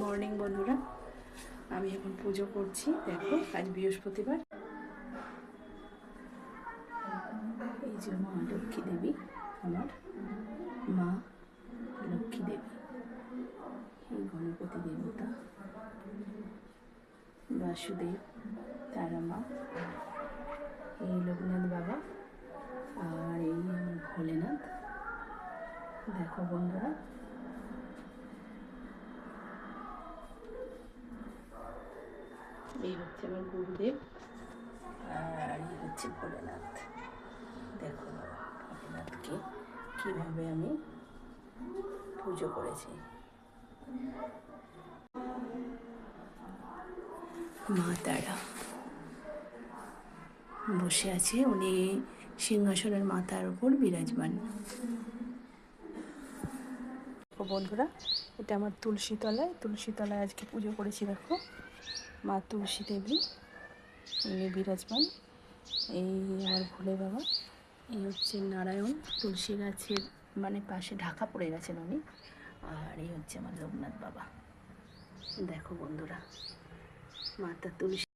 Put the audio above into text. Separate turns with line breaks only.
Morning বন্ধুরা, আমি এখন পুজো করছি। দেখো আজ বৃহস্পতিবার। এই যে মা লক্ষ্মী দেবী, আমার মা লক্ষ্মী দেবী, এই গণপতি দেবতা, বাসুদেব, তারা মা, এই লোকনাথ বাবা, আর এই আমার ভোলেনাথ। দেখো বন্ধুরা, এই হচ্ছে আমার গুরুদেব, আর এই হচ্ছে ভোলেনাথ। দেখো ভোলেনাথকে কীভাবে আমি পুজো করেছি। মা তারা বসে আছে, উনি সিংহাসনের মাথার উপর বিরাজমান। বন্ধুরা, এটা আমার তুলসী তলায় আজকে পুজো করেছি। দেখো মা তুলসী দেবী, উনি বিরাজমান। এই আমার ভোলে বাবা, এই হচ্ছে নারায়ণ, তুলসী গাছের মানে পাশে ঢাকা পড়ে গেছেন উনি। আর এই হচ্ছে আমার লোকনাথ বাবা। দেখো বন্ধুরা, মাতা তুলসী